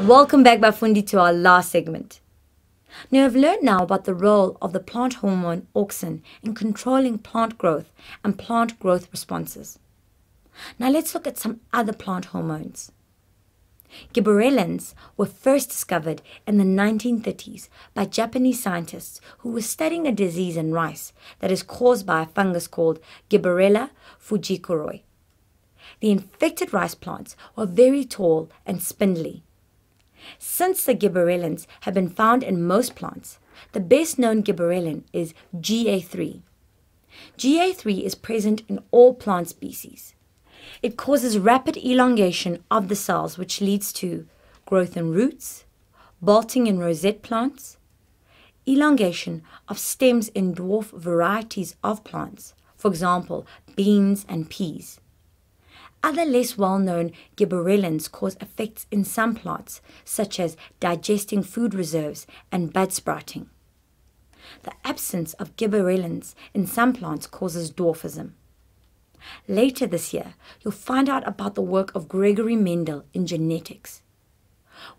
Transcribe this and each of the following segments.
Welcome back, Bafundi, to our last segment. Now, I've learned now about the role of the plant hormone auxin in controlling plant growth and plant growth responses. Now, let's look at some other plant hormones. Gibberellins were first discovered in the 1930s by Japanese scientists who were studying a disease in rice that is caused by a fungus called Gibberella fujikuroi. The infected rice plants are very tall and spindly. Since the gibberellins have been found in most plants, the best known gibberellin is GA3. GA3 is present in all plant species. It causes rapid elongation of the cells, which leads to growth in roots, bolting in rosette plants, elongation of stems in dwarf varieties of plants, for example, beans and peas. Other less well-known gibberellins cause effects in some plants, such as digesting food reserves and bud sprouting. The absence of gibberellins in some plants causes dwarfism. Later this year, you'll find out about the work of Gregory Mendel in genetics.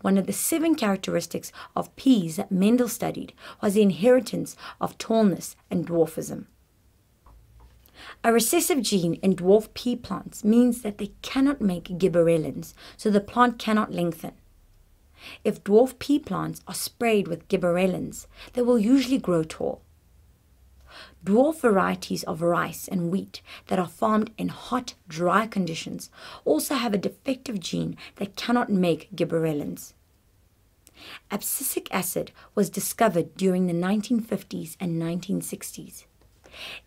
One of the 7 characteristics of peas that Mendel studied was the inheritance of tallness and dwarfism. A recessive gene in dwarf pea plants means that they cannot make gibberellins, so the plant cannot lengthen. If dwarf pea plants are sprayed with gibberellins, they will usually grow tall. Dwarf varieties of rice and wheat that are farmed in hot, dry conditions also have a defective gene that cannot make gibberellins. Abscisic acid was discovered during the 1950s and 1960s.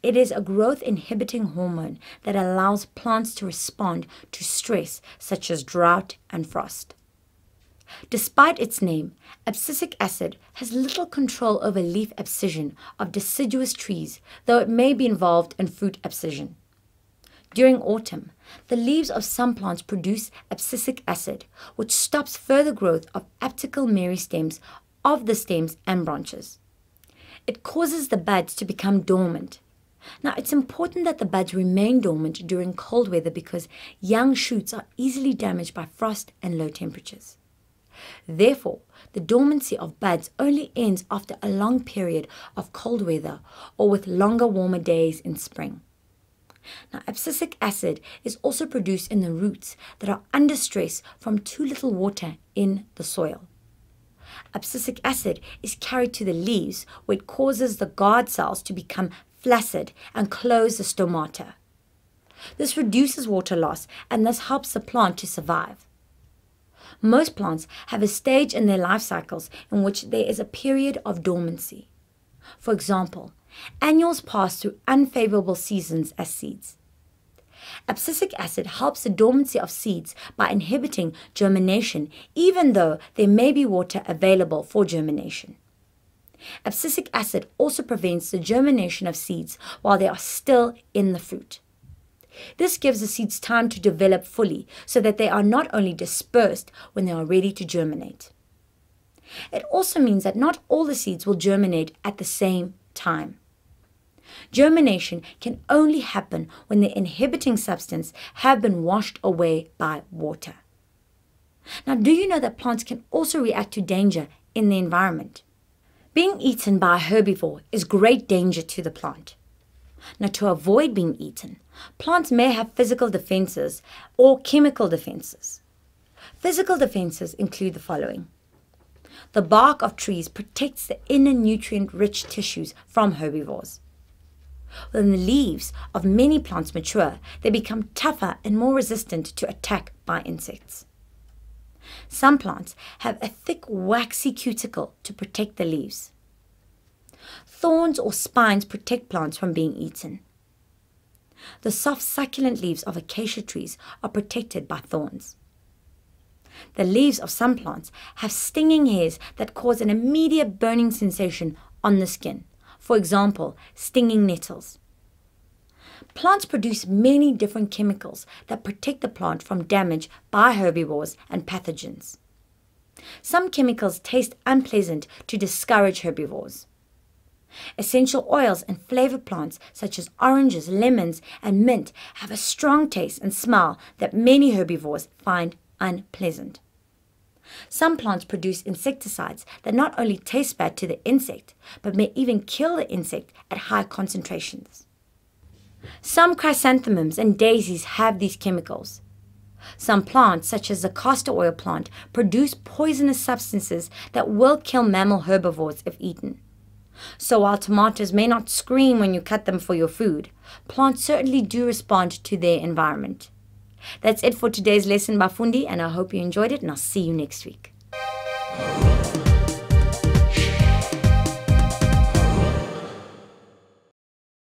It is a growth-inhibiting hormone that allows plants to respond to stress such as drought and frost. Despite its name, abscisic acid has little control over leaf abscission of deciduous trees, though it may be involved in fruit abscission. During autumn, the leaves of some plants produce abscisic acid, which stops further growth of apical meristems of the stems and branches. It causes the buds to become dormant. Now, it's important that the buds remain dormant during cold weather because young shoots are easily damaged by frost and low temperatures. Therefore, the dormancy of buds only ends after a long period of cold weather or with longer, warmer days in spring. Now, abscisic acid is also produced in the roots that are under stress from too little water in the soil. Abscisic acid is carried to the leaves where it causes the guard cells to become flaccid and close the stomata. This reduces water loss and thus helps the plant to survive. Most plants have a stage in their life cycles in which there is a period of dormancy. For example, annuals pass through unfavorable seasons as seeds. Abscisic acid helps the dormancy of seeds by inhibiting germination, even though there may be water available for germination. Abscisic acid also prevents the germination of seeds while they are still in the fruit. This gives the seeds time to develop fully so that they are not only dispersed when they are ready to germinate. It also means that not all the seeds will germinate at the same time. Germination can only happen when the inhibiting substance have been washed away by water. Now, do you know that plants can also react to danger in the environment? Being eaten by a herbivore is great danger to the plant. Now, to avoid being eaten, plants may have physical defenses or chemical defenses. Physical defenses include the following. The bark of trees protects the inner nutrient-rich tissues from herbivores. When the leaves of many plants mature, they become tougher and more resistant to attack by insects. Some plants have a thick waxy cuticle to protect the leaves. Thorns or spines protect plants from being eaten. The soft succulent leaves of acacia trees are protected by thorns. The leaves of some plants have stinging hairs that cause an immediate burning sensation on the skin. For example, stinging nettles. Plants produce many different chemicals that protect the plant from damage by herbivores and pathogens. Some chemicals taste unpleasant to discourage herbivores. Essential oils and flavor plants such as oranges, lemons, and mint have a strong taste and smell that many herbivores find unpleasant. Some plants produce insecticides that not only taste bad to the insect, but may even kill the insect at high concentrations. Some chrysanthemums and daisies have these chemicals. Some plants, such as the castor oil plant, produce poisonous substances that will kill mammal herbivores if eaten. So while tomatoes may not scream when you cut them for your food, plants certainly do respond to their environment. That's it for today's lesson by Fundi, and I hope you enjoyed it, and I'll see you next week.